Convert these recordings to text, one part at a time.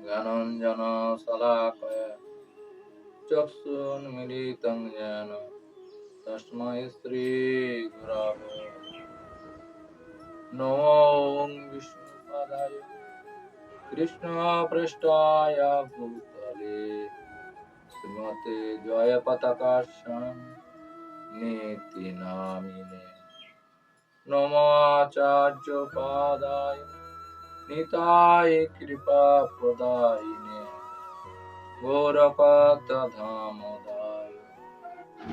জ্ঞানাঞ্জন শলাকয়া চক্ষুন্মিলিतं येन তস্मै শ্রী গুরবে নমো বিষ্ণুপাদায় কৃষ্ণপৃষ্ঠায় ভূতলে শ্রীমতে জয় পতাকাশং নীতি নামিনে নমো আচার্য পাদায় নিতাই কৃপা প্রদায়িনে গৌরপদ ধামোদায়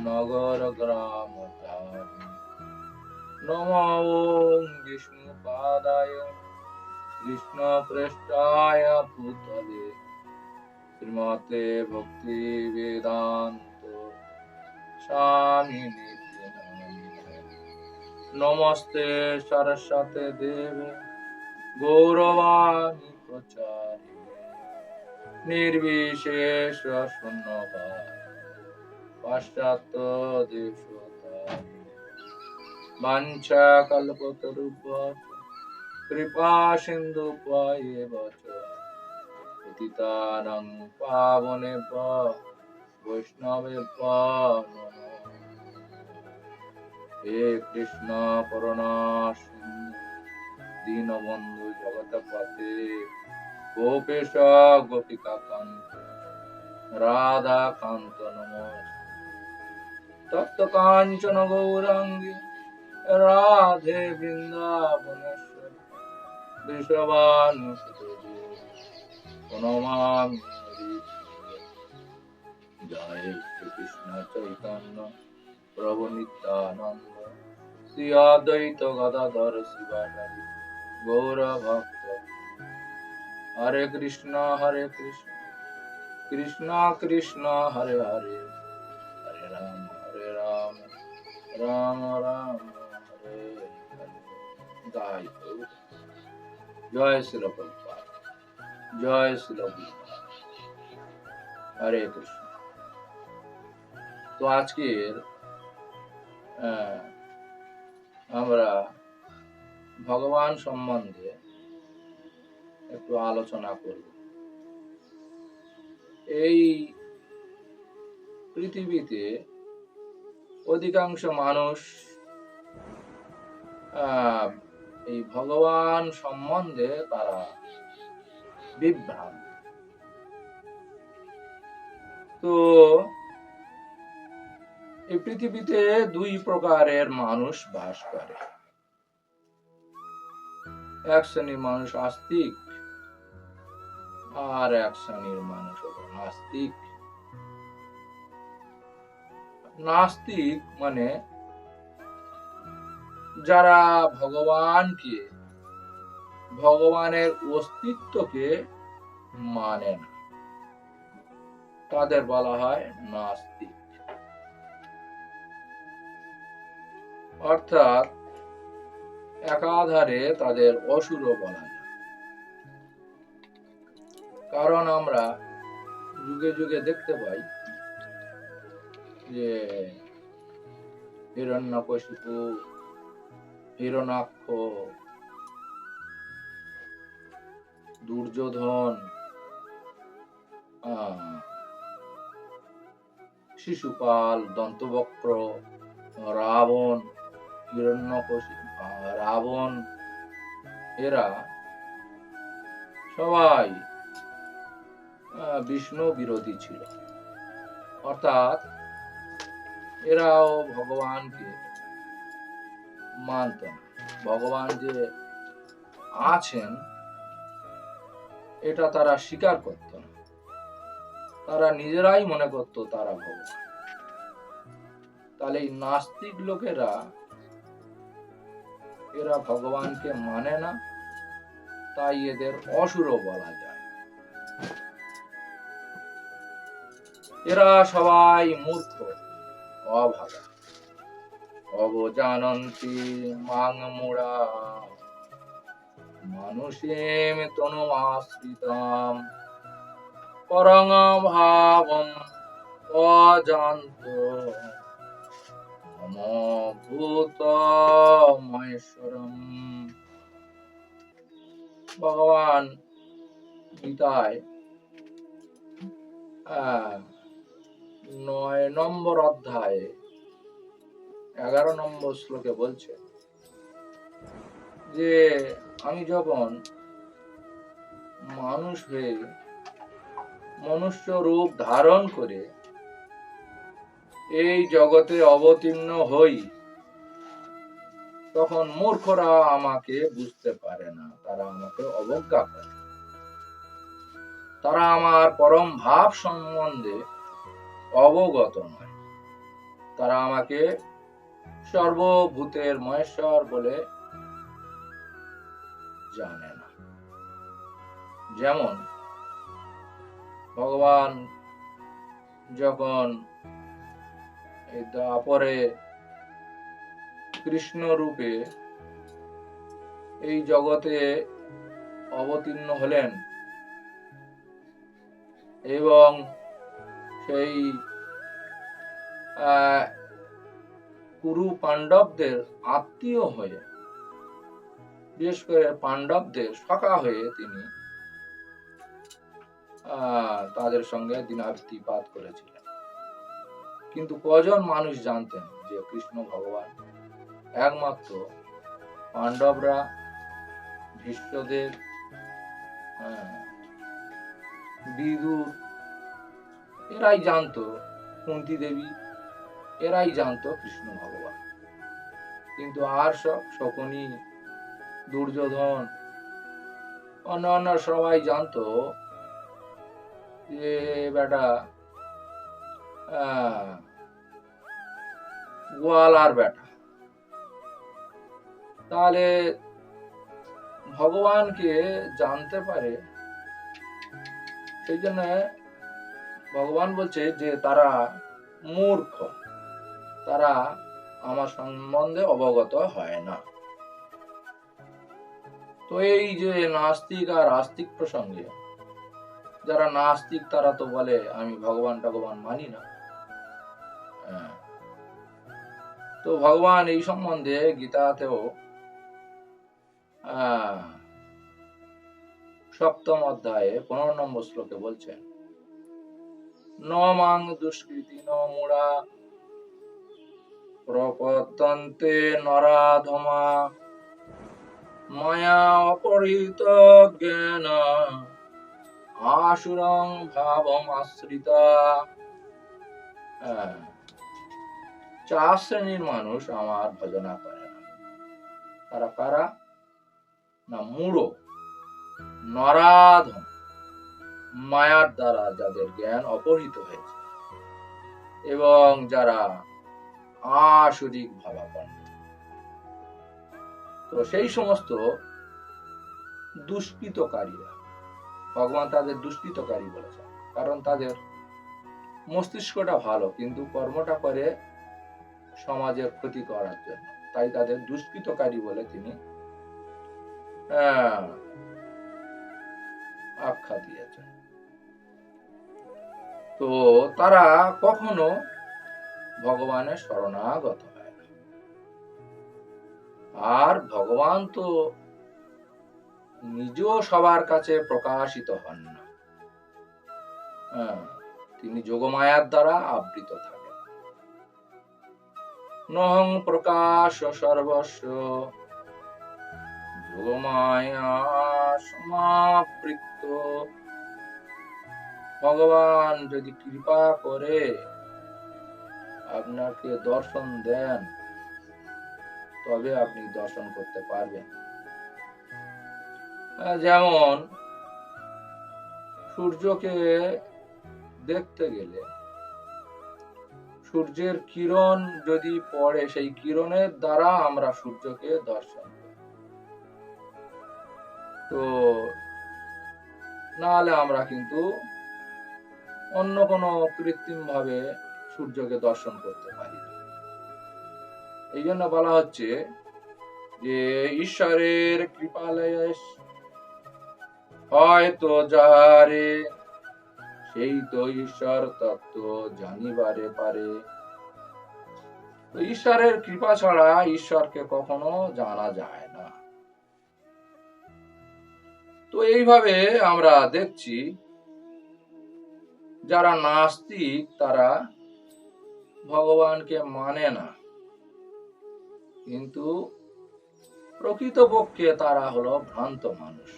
নগর গ্রাম তারিণে নমো বিষ্ণুপাদায় কৃষ্ণপৃষ্ঠায় ভূতলে শ্রীমতে ভক্তি বেদান্ত স্বামিনে নমস্তে সরস্বতী দেবে গৌরবাণী প্রচারিণে নির্বিশেষ শূন্যবাদ পাশ্চাত্য দেশতারিণে বাঞ্ছা কল্পতরুভ্যশ্চ কৃপা সিন্ধুভ্যেব চ পতিতানাং পাবনেভ্যো বৈষ্ণবেভ্যো নমঃ। হে কৃষ্ণ করুণা সিন্ধু দীনবন্ধু জগৎপতে গোপেশ গোপিকা কান্ত রাধা কান্ত নমস্তে। তপ্ত কাঞ্চন গৌরাঙ্গী রাধে বৃন্দাবনেশ্বরী বৃষভানুসুতে প্রণমামি হরিপ্রিয়ে। জয় শ্রীকৃষ্ণ চৈতন্য প্রভু নিত্যানন্দ শ্রী অদ্বৈত গদাধর শিবাচার্য গৌর ভক্ত। হরে কৃষ্ণ কৃষ্ণ কৃষ্ণ হরে হরে, হরে রাম রাম রাম হরে হরে। জয় গৌর। জয় শ্রীল প্রভুপাদ, জয় শ্রীল প্রভুপাদ। হরে কৃষ্ণ। তো আজকের আমরা ভগবান সম্বন্ধে একটু আলোচনা করব। এই পৃথিবীতে অধিকাংশ মানুষ এই ভগবান সম্বন্ধে তারা বিভ্রান্ত। তো এই পৃথিবীতে দুই প্রকারের মানুষ বাস করে। এক শ্রেণীর মানুষ আস্তিক, আর এক শ্রেণীর মানুষ হলো নাস্তিক। নাস্তিক মানে যারা ভগবানকে, ভগবানের অস্তিত্বকে মানে না, তাদের বলা হয় নাস্তিক। অর্থাৎ একাধারে তাদের অসুরও বলা যায়। কারণ আমরা যুগে যুগে দেখতে পাই যে হিরণ্যকশিপু, হিরণ্যাক্ষ, দুর্যোধন, শিশুপাল, দন্তবক্র, রাবণ, হিরণ্যকশিপু, রাবণ, এরা সবাই বিষ্ণু বিরোধী ছিল। অর্থাৎ এরাও ভগবানকে মানত না। ভগবান যে আছেন এটা তারা স্বীকার করত না। তারা নিজেরাই মনে করত তারা ভগবান। তাহলে এই নাস্তিক লোকেরা, এরা ভগবানকে মানে না, তাই এদের অসুরও বলা যায়। এরা সবাই মূর্খ, অভাগা। অবজানন্তি মাং মূঢ়া মানুষেম তনুমাশ্রিতাম পরং ভাবম অজান্ত ভূত মহেশ্বরম। ভগবান গীতায় 9 নম্বর অধ্যায়ে 11 নম্বর শ্লোকে বলছে যে আমি যখন মানুষ হয়ে মনুষ্য রূপ ধারণ করে এই জগতে অবতীর্ণ হই, তখন মূর্খরা আমাকে বুঝতে পারে না, তারা আমাকে অবজ্ঞা করে। তারা আমার পরম ভাব সম্বন্ধে অবগত নয়। তারা আমাকে সর্বভূতের মহেশ্বর বলে জানে না। যেমন ভগবান যখন এই দ্বাপরে কৃষ্ণ রূপে এই জগতে অবতীর্ণ হলেন এবং সেই কুরু পাণ্ডবদের আত্মীয় হয়ে, বিশেষ করে পাণ্ডবদের সখা হয়ে তিনি তাদের সঙ্গে দিনাতিপাত করেছিলেন। কিন্তু কজন মানুষ জানতেন যে কৃষ্ণ ভগবান? একমাত্র পাণ্ডবরা, ভীষ্মদেব, বিদুর, এরাই জানতো, কুন্তী দেবী, এরাই জানতো কৃষ্ণ ভগবান। কিন্তু আর সব শকুনি, দুর্যোধন, অন্যান্য সবাই জানতো যে বেটা গোয়ালার বেটা। তাহলে ভগবানকে জানতে পারে, সেই জন্য ভগবান বলছে যে তারা মূর্খ, তারা আমার সম্বন্ধে অবগত হয় না। তো এই যে নাস্তিক আর আস্তিক প্রসঙ্গে, যারা নাস্তিক তারা তো বলে আমি ভগবান টগবান মানি না। তো ভগবান এই সম্বন্ধে গীতাতেও 7ম অধ্যায়ে 15 নম্বর শ্লোকে বলছেন, ন মাং দুষ্কৃতি ন মূঢ়া প্রপদ্যন্তে নরাধমা মায়া অপহৃত জ্ঞান আসুরং ভাবম আশ্রিতা। 4 শ্রেণীর মানুষ আমার ভজনা করে না। তারা কারা? না মূঢ়, নরাধম, মায়ার দ্বারা যাদের জ্ঞান অপহৃত হয়েছে, এবং যারা আসুরিক ভাবাপন্ন। তো সেই সমস্ত দুষ্কৃতকারীরা, ভগবান তাদের দুষ্কৃতকারী বলেছেন, কারণ তাদের মস্তিষ্কটা ভালো কিন্তু কর্মটা করে সমাজের ক্ষতি করার জন্য, তাই তাদের দুষ্কৃতকারী বলে তিনি আখ্যা দিয়েছেন। তো তারা কখনো ভগবানের শরণাগত হয় না। আর ভগবান তো নিজেও সবার কাছে প্রকাশিত হন না, তিনি যোগমায়ার দ্বারা আবৃত থাকেন। নহং প্রকাশ সর্বস্ব যোগমায়া সমাবৃত। ভগবান যদি কৃপা করে আপনাকে দর্শন দেন, তবে আপনি দর্শন করতে পারবেন। যেমন সূর্যকে দেখতে গেলে সূর্যের কিরণ যদি পড়ে, সেই কিরণের দ্বারা আমরা সূর্যকে দর্শন করি। তো নাহলে আমরা কিন্তু অন্য কোনো কৃত্রিম ভাবে সূর্যকে দর্শন করতে পারি না। এই জন্য বলা হচ্ছে যে ঈশ্বরের কৃপালয়ে হয়তো যাহারে, সেই তো ঈশ্বর তত্ত্ব জানিবারে পারে। তো ঈশ্বরের কৃপা ছাড়া ঈশ্বরকে কখনো জানা যায় না। তো তো এইভাবে আমরা দেখছি যারা নাস্তিক তারা ভগবানকে মানে না, কিন্তু প্রকৃতপক্ষে তারা হলো ভ্রান্ত মানুষ।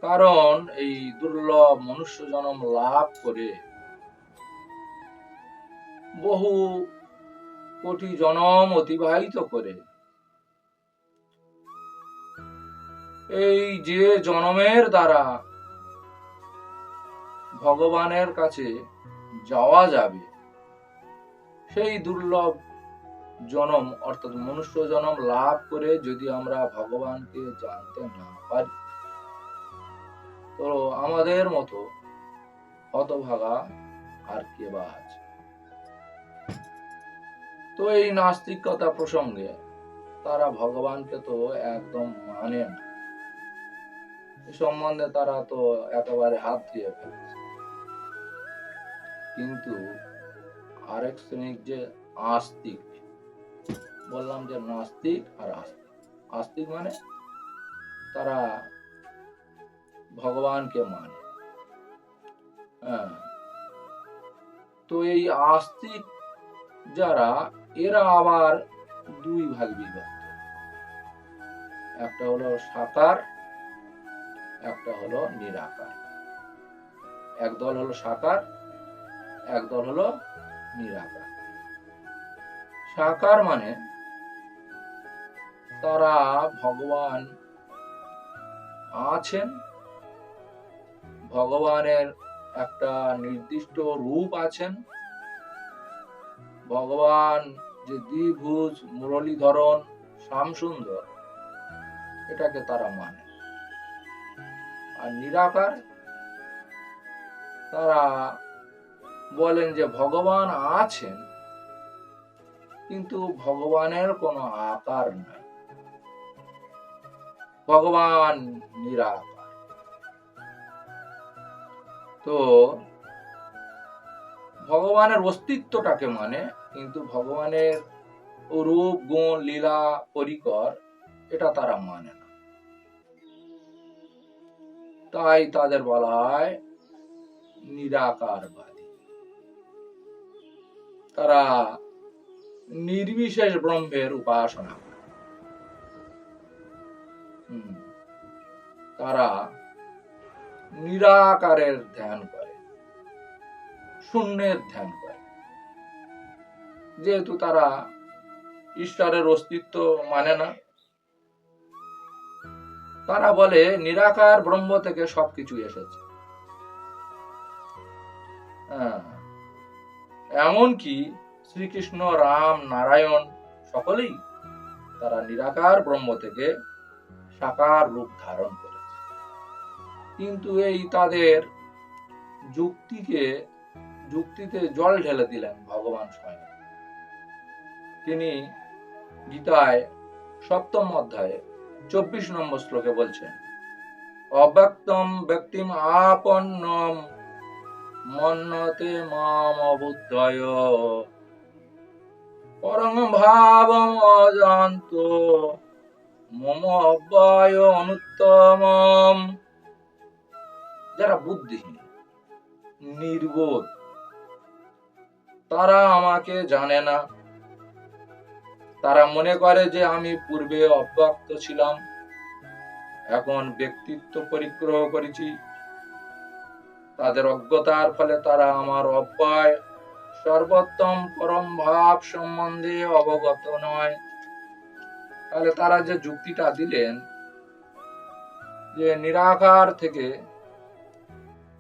কারণ এই দুর্লভ মনুষ্য জন্ম লাভ করে বহু কোটি জন্ম অতিবাহিত করে এই যে জন্মের দ্বারা ভগবানের কাছে যাওয়া যাবে, সেই দুর্লভ জন্ম অর্থাৎ মনুষ্য জন্ম লাভ করে যদি আমরা ভগবানকে জানতে না পারি, তো আমাদের মতো হতভাগা আর কে বা আছে। তো এই নাস্তিকতা প্রসঙ্গে তারা ভগবানকে তো একদম মানে না, এই সম্বন্ধে তারা তো একেবারে হাত দিয়ে ফেলেছে। কিন্তু আরেক শ্রেণীর যে আস্তিক, বললাম যে নাস্তিক আর আস্তিক। আস্তিক মানে তারা ভগবানকে মানে। হ্যাঁ, তো এই আস্তিক যারা, এরা আবার দুই ভাগ বিভক্ত, একটা হলো সাকার, একটা হলো নিরাকার। একদল হলো সাকার, একদল হলো নিরাকার। সাকার মানে তারা ভগবান আছেন, ভগবানের একটা নির্দিষ্ট রূপ আছেন, ভগবান যে দ্বিভুজ, মুরলীধরন, শ্যামসুন্দর, এটাকে তারা মানে। আর নিরাকার তারা বলেন যে ভগবান আছেন, কিন্তু ভগবানের কোনো আকার নাই, ভগবান নিরাকার। তো ভগবানের অস্তিত্বটাকে মানে, কিন্তু ভগবানের রূপ, গুণ, লীলা, পরিকর এটা তারা মানে না। তাই তাদের বলা হয় নিরাকারবাদী। তারা নির্বিশেষ ব্রহ্মের উপাসনা করে। তারা নিরাকারের ধ্যান করে, শূন্যের ধ্যান করে। যেহেতু তারা ঈশ্বরের অস্তিত্ব মানে না, তারা বলে নিরাকার ব্রহ্ম থেকে সবকিছু এসেছে। এমনকি শ্রীকৃষ্ণ, রাম, নারায়ণ সকলেই তারা নিরাকার ব্রহ্ম থেকে সাকার রূপ ধারণ করেছে। কিন্তু এই তাদের যুক্তিতে জল ঢেলে দিলেন ভগবান স্বয়ং। তিনি গীতায় 7ম অধ্যায়ে 24 নম্বর শ্লোকে বলছেন, অব্যক্তম ব্যক্তিম আপন্নম মন্যতে মাম অবুদ্ধয় পরম ভাবম অজান্ত মম অব্যয় অনুত্তমম। যারা বুদ্ধিহীন, নির্বোধ, তারা আমাকে জানে না। তারা মনে করে যে আমি পূর্বে অব্যক্ত ছিলাম, এখন ব্যক্তিত্ব পরিগ্রহ করেছি। তাদের অজ্ঞতার ফলে তারা আমার অব্যয় সর্বোত্তম পরম ভাব সম্বন্ধে অবগত নয়। তাহলে তারা যে যুক্তিটা দিলেন যে নিরাকার থেকে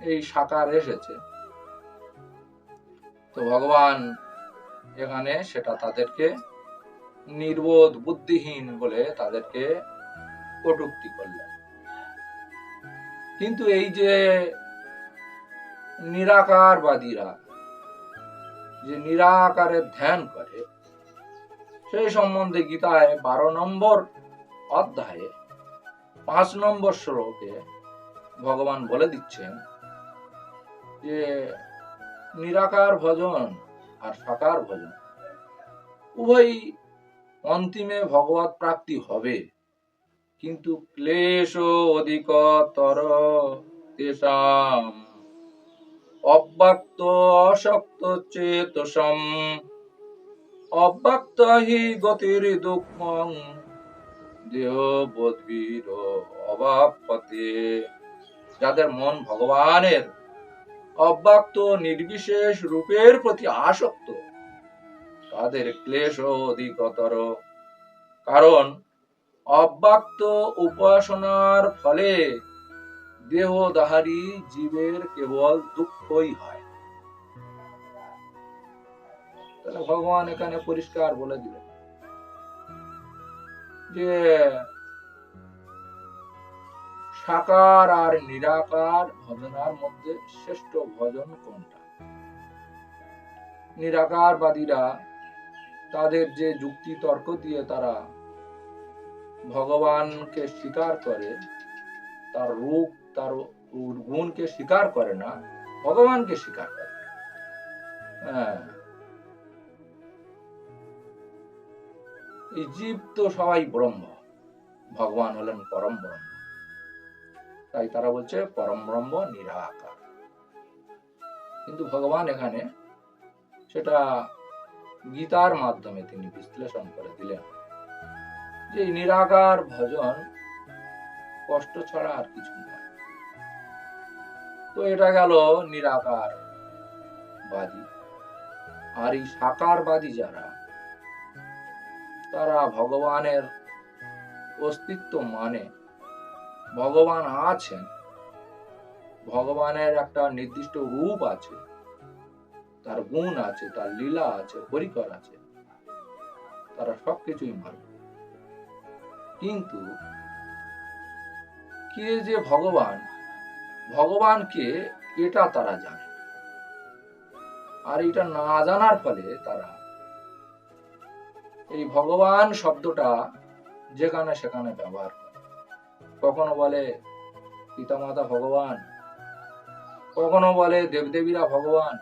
এই সাকার এসেছে, তো ভগবান এখানে সেটা তাদেরকে নির্বোধ, বুদ্ধিহীন বলে তাদেরকে কটূক্তি করলেন। কিন্তু এই যে নিরাকারবাদীরা যে নিরাকারের ধ্যান করে, সেই সম্বন্ধে গীতায় 12 নম্বর অধ্যায়ে 5 নম্বর শ্লোকে ভগবান বলে দিচ্ছেন যে নিরাকার ভজন আর সাকার ভজন উভয়ই অন্তিমে ভগবৎ প্রাপ্তি হবে, কিন্তু ক্লেশ অধিকতর তেষাম অব্যক্ত অশক্ত চেতসম অব্যক্ত হি গতির দুঃখং দেহ বোধবির অবাপতে। যাদের মন ভগবানের অব্যক্ত নির্বিশেষ রূপের প্রতি আসক্ত তাদের ক্লেশ অধিকতর, কারণ অব্যক্ত উপাসনার ফলে দেহধারী জীবের কেবল দুঃখই হয়। তাহলে ভগবান এখানে পরিষ্কার বলে দিলেন যে সাকার আর নিরাকার ভজনার মধ্যে শ্রেষ্ঠ ভজন কোনটা। নিরাকারবাদীরা তাদের যে যুক্তি তর্ক দিয়ে তারা ভগবানকে স্বীকার করে, তার রূপ তার গুণকে স্বীকার করে না, ভগবানকে স্বীকার করে। এই জীব তো সবাই ব্রহ্ম, ভগবান হলেন পরম ব্রহ্ম, তাই তারা বলছে পরম ব্রহ্ম নিরাকার। কিন্তু ভগবান এখানে সেটা গীতার মাধ্যমে তিনি বিশ্লেষণ করে দিলেন যে নিরাকার ভজন কষ্ট ছাড়া আর কিছু নয়। তো এটা গেল নিরাকার বাদী। আর এই সাকারবাদী যারা, তারা ভগবানের অস্তিত্ব মানে ভগবান আছেন, ভগবানের একটা নির্দিষ্ট রূপ আছে, তার গুণ আছে, তার লীলা আছে, পরিকর আছে, তারা সবকিছুই মানে। কিন্তু কে যে ভগবান, ভগবানকে এটা তারা জানে। আর এটা না জানার ফলে তারা এই ভগবান শব্দটা যেখানে সেখানে ব্যবহার করে। কখনো বলে পিতামাতা ভগবান, কখনো বলে দেবদেবীরা ভগবান,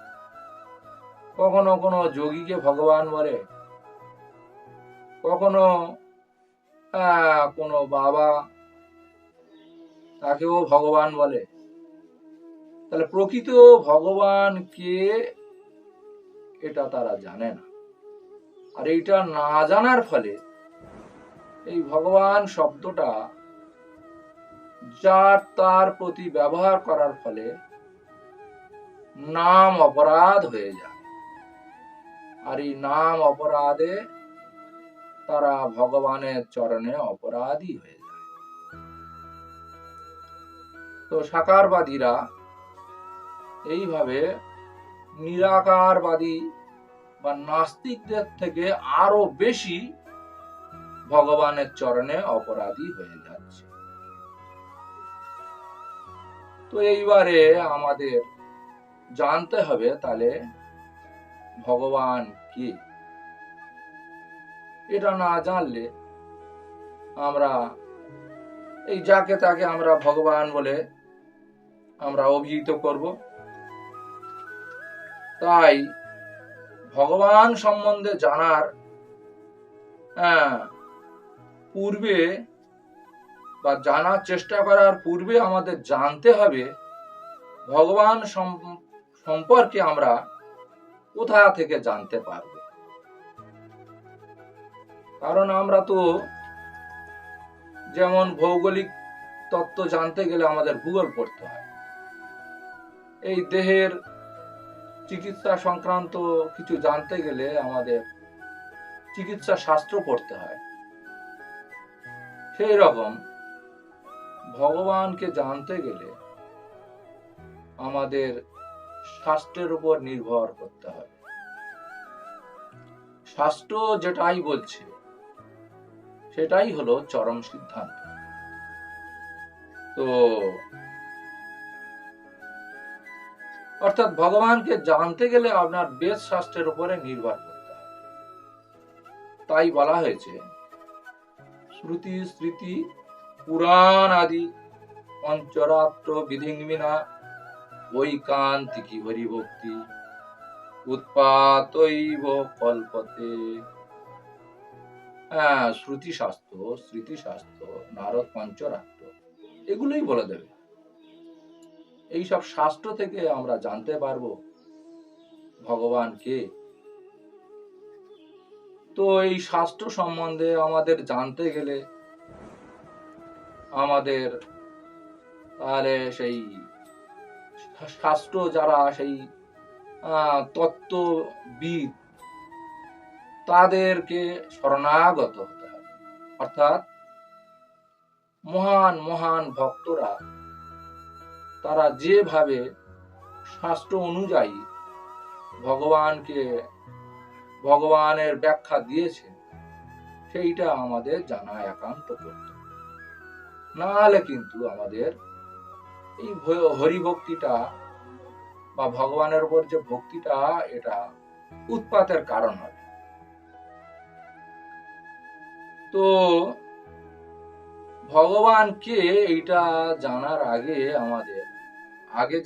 কখনো কোনো যোগীকে ভগবান বলে, কখনো কোনো বাবা তাকেও ভগবান বলে। তাহলে প্রকৃত ভগবান কে এটা তারা জানে না। আর এইটা না জানার ফলে এই ভগবান শব্দটা যার তার প্রতি ব্যবহার করার ফলে নাম অপরাধ হয়ে যায়। আর এই নাম অপরাধে তারা ভগবানের চরণে অপরাধী হয়ে যায়। তো সাকারবাদীরা এইভাবে নিরাকারবাদী বা নাস্তিকদের থেকে আরো বেশি ভগবানের চরণে অপরাধী হয়ে যাচ্ছে। তো এইবারে আমাদের জানতে হবে তাহলে ভগবান কি। এটা না জানলে আমরা এই যাকে তাকে আমরা ভগবান বলে আমরা অভিহিত করব। তাই ভগবান সম্বন্ধে জানার পূর্বে বা জানার চেষ্টা করার পূর্বে আমাদের জানতে হবে ভগবান সম্পর্কে আমরা কোথা থেকে জানতে পারব। কারণ আমরা তো যেমন ভৌগোলিক তত্ত্ব জানতে গেলে আমাদের ভূগোল পড়তে হয়, এই দেহের চিকিৎসা সংক্রান্ত কিছু জানতে গেলে আমাদের চিকিৎসা শাস্ত্র পড়তে হয়। সেই রকম ভগবানকে জানতে গেলে আমাদের শাস্ত্রের উপর নির্ভর করতে হবে। শাস্ত্র যেটাই বলছে সেটাই হলো চরম সিদ্ধান্ত। তো অর্থাৎ ভগবানকে জানতে গেলে আপনার বেদ শাস্ত্রের উপরে নির্ভর করতে হবে। তাই বলা হয়েছে শ্রুতি স্মৃতি পুরাণ আদি পঞ্চরাত্র বিধিবিনা ঐকান্তিকি হরিভক্তি উৎপাতৈব কল্পতে। শ্রুতিশাস্ত্র, স্মৃতিশাস্ত্র, নারদ পঞ্চরাত্র, এগুলোই বলে দেবে। এইসব শাস্ত্র থেকে আমরা জানতে পারবো ভগবান কে। তো এই শাস্ত্র সম্বন্ধে আমাদের জানতে গেলে আমাদের তাহলে সেই শাস্ত্র যারা সেই তত্ত্ববিদ তাদেরকে শরণাগত হতে হবে। অর্থাৎ মহান মহান ভক্তরা তারা যেভাবে শাস্ত্র অনুযায়ী ভগবানের ব্যাখ্যা দিয়েছে সেইটা আমাদের জানা একান্ত কর্তব্য। নাহলে কিন্তু আমাদের এই হরিভক্তিটা বা ভগবানের উপর যে ভক্তিটা, এটা উৎপাতের কারণ হবে। তো ভগবান কে এইটা জানার আগে আমাদের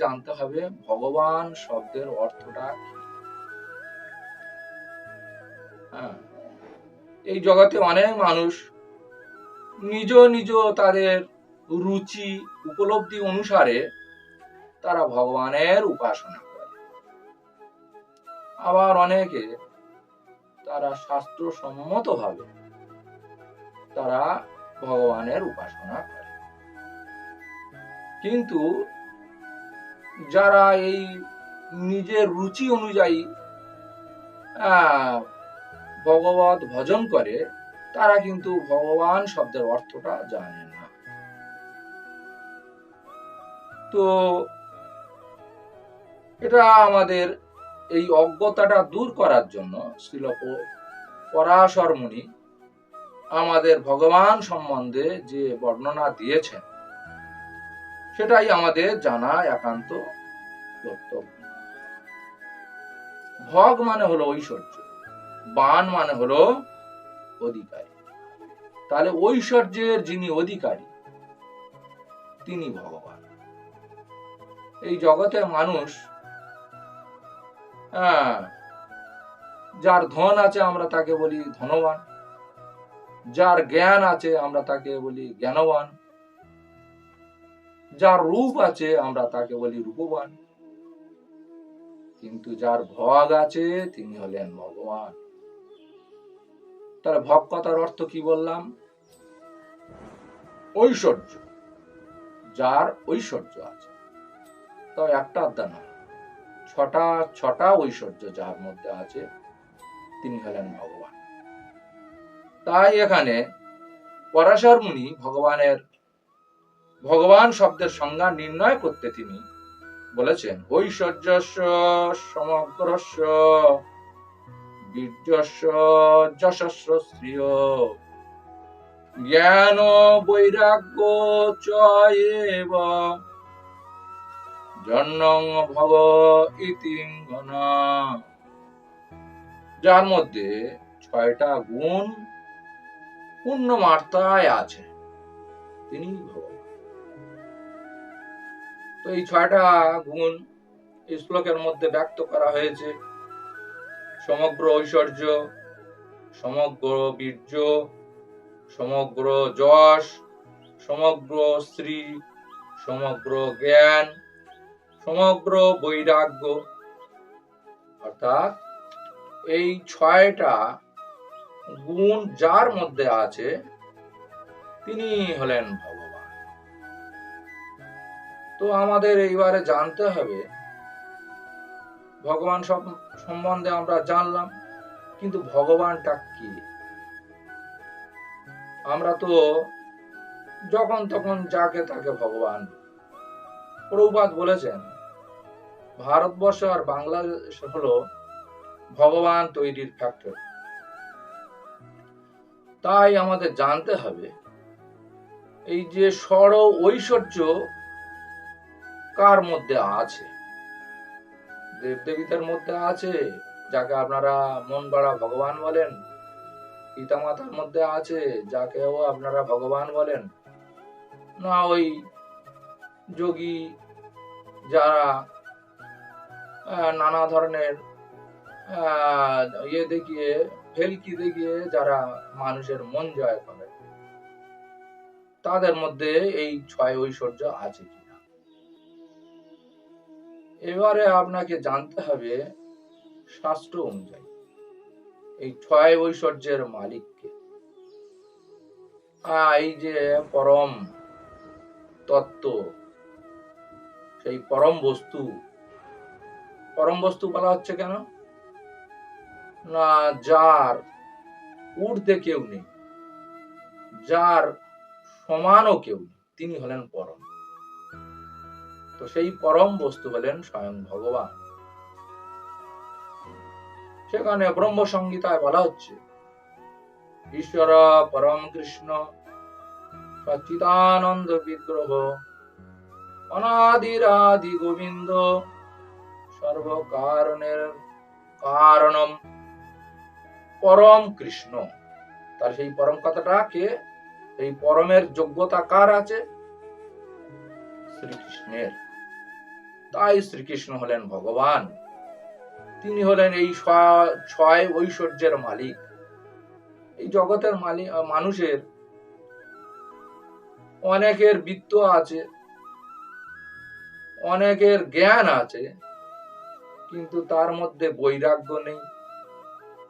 জানতে হবে ভগবান শব্দের অর্থটা কি। এই জগতে অনেক মানুষ নিজ নিজ তাদের রুচি উপলব্ধি অনুসারে তারা ভগবানের উপাসনা করে, আবার অনেকে তারা শাস্ত্রসম্মত ভাবে তারা ভগবানের উপাসনা করে। কিন্তু যারা এই নিজের রুচি অনুযায়ী ভগবত ভজন করে তারা কিন্তু ভগবান শব্দের অর্থটা জানে না। তো এটা আমাদের এই অজ্ঞতাটা দূর করার জন্য শ্রীল পরাশর মুনি আমাদের ভগবান সম্বন্ধে যে বর্ণনা দিয়েছেন সেটাই আমাদের জানা একান্ত কর্তব্য। ভগ মানে হলো ঐশ্বর্য, বান মানে হলো অধিকারী। তাহলে ঐশ্বর্যের যিনি অধিকারী তিনি ভগবান। এই জগতে মানুষ যার ধন আছে আমরা তাকে বলি ধনবান, যার জ্ঞান আছে আমরা তাকে বলি জ্ঞানবান, যার রূপ আছে আমরা তাকে বলি রূপবান, কিন্তু যার ভগ আছে তিনি হলেন ভগবান। তাহলে ভগ কথার অর্থ কি বললাম? ঐশ্বর্য, যার ঐশ্বর্য আছে। তো একটা আড্ডা নয়, ছটা ঐশ্বর্য যার মধ্যে আছে তিনি হলেন ভগবান। তাই এখানে পরাশর মুনি ভগবান শব্দের সংজ্ঞা নির্ণয় করতে তিনি বলেছেন ঐশ্বর্যস্য সমগ্রস্য বীর্যস্য যশস্য শ্রিয় জ্ঞান বৈরাগ্য চ এব জন্মং ভগ ইতি গণা। যার মধ্যে 6টা গুণ পূর্ণ মাত্রায় আছে তিনি ভগবান। তো এই 6টা গুণ এই শ্লোকের মধ্যে ব্যক্ত করা হয়েছে। সমগ্র ঐশ্বর্য, সমগ্র বীর্য, সমগ্র যশ, সমগ্র শ্রী, সমগ্র জ্ঞান, সমগ্র বৈরাগ্য। অর্থাৎ এই 6টা গুণ যার মধ্যে আছে তিনি হলেন ভগবান। তো আমাদের এইবারে জানতে হবে ভগবান সম্বন্ধে আমরা জানলাম, কিন্তু ভগবানটা কি? আমরা তো যখন তখন যাকে তাকে ভগবান। প্রভুপাদ বলেছেন ভারতবর্ষ আর বাংলাদেশ হলো ভগবান তৈরির ফ্যাক্টরি। তাই আমাদের জানতে হবে এই যে ষড় ঐশ্বর্য কার মধ্যে আছে? দেবদেবীদের মধ্যে আছে, যাকে আপনারা মন গড়া ভগবান বলেন। পিতা মাতার মধ্যে আছে, যাকেও আপনারা ভগবান বলেন। না ওই যোগী যারা নানা ধরনের ইয়ে দেখিয়ে ভেলকি দেখিয়ে যারা মানুষের মন জয় করে, তাদের মধ্যে এই 6 ঐশ্বর্য আছে কিনা। এবারে আপনাকে জানতে হবে শাস্ত্র অনুযায়ী এই 6 ঐশ্বর্যের মালিককে। এই যে পরম তত্ত্ব, সেই পরম বস্তু বলা হচ্ছে কেন না, যার ঊর্ধ্বে কেউ নেই, যার সমানও কেউ নেই, তিনি হলেন পরম। তো সেই পরম বস্তু হলেন স্বয়ং ভগবান। সেখানে ব্রহ্ম সংহিতায় বলা হচ্ছে ঈশ্বর পরম কৃষ্ণ সচ্চিদানন্দ বিগ্রহ অনাদিরাদি গোবিন্দ সর্বকারণের কারণম। পরম কৃষ্ণ, তার সেই পরম কথাটা কে? এই পরমের যোগ্যতা কার আছে? শ্রীকৃষ্ণের। তাই শ্রীকৃষ্ণ হলেন ভগবান, তিনি হলেন এই 6 ঐশ্বর্যের মালিক। এই জগতের মালিক। মানুষের অনেকের বিত্ত আছে, অনেকের জ্ঞান আছে, কিন্তু তার মধ্যে বৈরাগ্য নেই।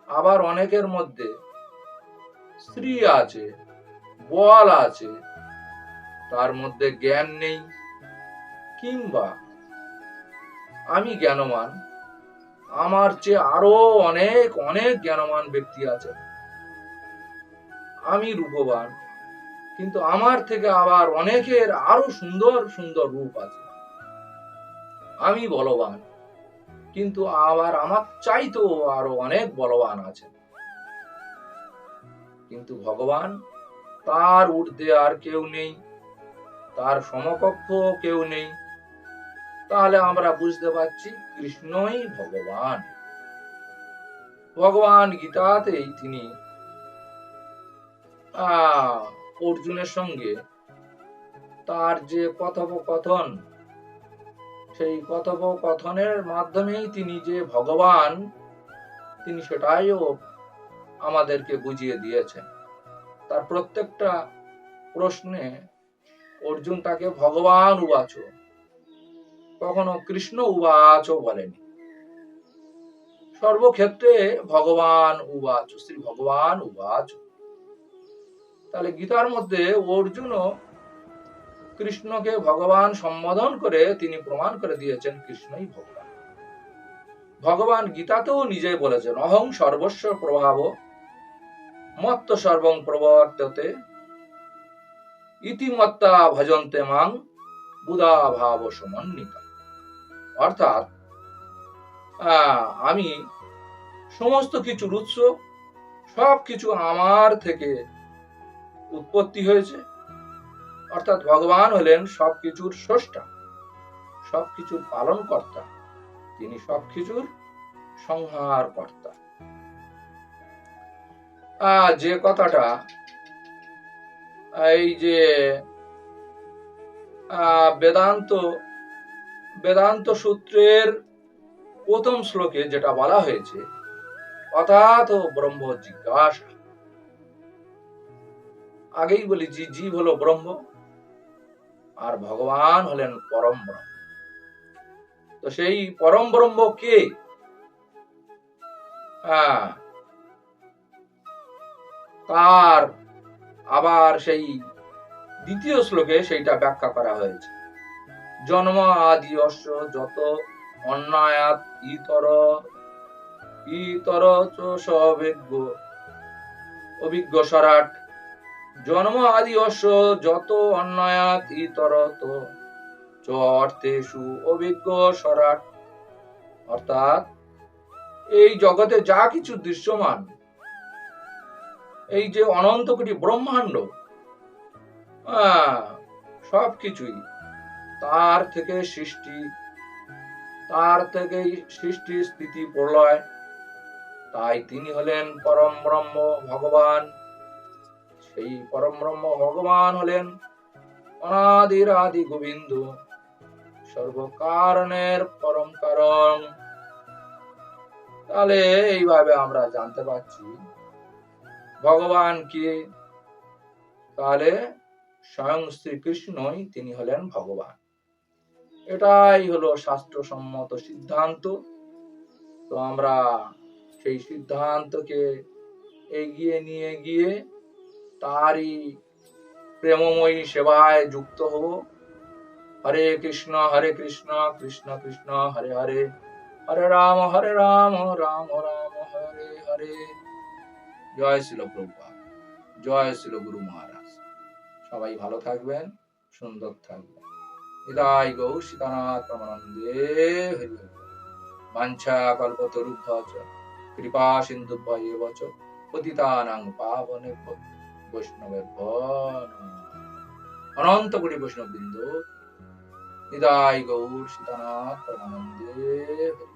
আবার অনেকের মধ্যে স্ত্রী আছে, বল আছে, তার মধ্যে জ্ঞান নেই। কিংবা আমি জ্ঞানবান, আমার চেয়ে আরো অনেক অনেক জ্ঞানবান ব্যক্তি আছে, আমি রূপবান, কিন্তু আমার থেকে আবার অনেকের আরো সুন্দর সুন্দর রূপ আছে। আমি বলবান, কিন্তু আবার আমার চাইতেও আরো অনেক বলবান আছে। কিন্তু ভগবান, তার ঊর্ধ্বে আর কেউ নেই, তার সমকক্ষ কেউ নেই। তাহলে আমরা বুঝতে পারছি কৃষ্ণই ভগবান। ভগবান গীতাতেই তিনি অর্জুনের সঙ্গে তার যে কথোপকথন, সেই কথোপকথনের মাধ্যমেই তিনি যে ভগবান, তিনি সেটাইও আমাদেরকে বুঝিয়ে দিয়েছেন। তার প্রত্যেকটা প্রশ্নে অর্জুন তাকে ভগবান উবাচ, কখনো কৃষ্ণ উবাচ বলেনি। সর্বক্ষেত্রে ভগবান উবাচ, শ্রী ভগবান উবাচ। তাহলে গীতার মধ্যে অর্জুনও কৃষ্ণকে ভগবান সম্বোধন করে তিনি প্রমাণ করে দিয়েছেন কৃষ্ণই ভগবান। ভগবান গীতাতেও নিজে বলেছেন অহং সর্বস্ব প্রভাব মত্ত সর্বং প্রবর্ততে ইতিমত্তা ভজন্তে মাং বুধা ভাব সমন্বিতা। অর্থাৎ আমি সমস্ত কিছুর উৎস, সবকিছু আমার থেকে উৎপত্তি হয়েছে। অর্থাৎ ভগবান হলেন সবকিছুর স্রষ্টা, সবকিছুর পালন কর্তা, তিনি সবকিছুর সংহার কর্তা। যে কথাটা এই যে বেদান্ত সূত্রের প্রথম শ্লোকে যেটা বলা হয়েছে, অথাৎ ব্রহ্ম জিজ্ঞাসা। আগেই বলেছি জীব হলো ব্রহ্ম, আর ভগবান হলেন পরম ব্রহ্ম। তো সেই পরম ব্রহ্ম কে? তার আবার সেই দ্বিতীয় শ্লোকে সেইটা ব্যাখ্যা করা হয়েছে। জন্ম আদি অশ্ব যত অন্যায়াত ইতর অভিজ্ঞ সরাট। জন্ম আদি অশ্ব যত অন্যায়াত ইতর অর্থেষু অভিজ্ঞ সরাট। অর্থাৎ এই জগতে যা কিছু দৃশ্যমান, এই যে অনন্ত কোটি ব্রহ্মাণ্ড, সবকিছুই তার থেকে সৃষ্টি স্থিতি প্রলয়। তাই তিনি হলেন পরম ব্রহ্ম ভগবান। সেই পরম ব্রহ্ম ভগবান হলেন অনাদির আদি গোবিন্দ, সর্বকারণের পরম কারণ। তাহলে এইভাবে আমরা জানতে পারছি ভগবান কে? তাহলে স্বয়ং শ্রীকৃষ্ণই তিনি হলেন ভগবান। এটাই হলো শাস্ত্রসম্মত সিদ্ধান্ত। তো আমরা সেই সিদ্ধান্তকে এগিয়ে নিয়ে গিয়ে তারই প্রেমময়ী সেবায় যুক্ত হব। হরে কৃষ্ণ কৃষ্ণ কৃষ্ণ হরে হরে, হরে রাম রাম রাম হরে হরে। জয় শ্রীল প্রভুপাদ, জয় শ্রীল গুরু মহারাজ। সবাই ভালো থাকবেন, সুন্দর থাকবেন। নিতাই গৌর সীতানাথ প্রেমানন্দে হরি হরি। বাঞ্ছা কল্পতরুভ্যশ্চ কৃপা সিন্ধুভ্য এব চ পতিতানাং পাবনেভ্যো বৈষ্ণবেভ্যো নমঃ। অনন্ত কোটি বৈষ্ণববৃন্দ, নিতাই গৌর সীতানাথ প্রেমানন্দে হরি।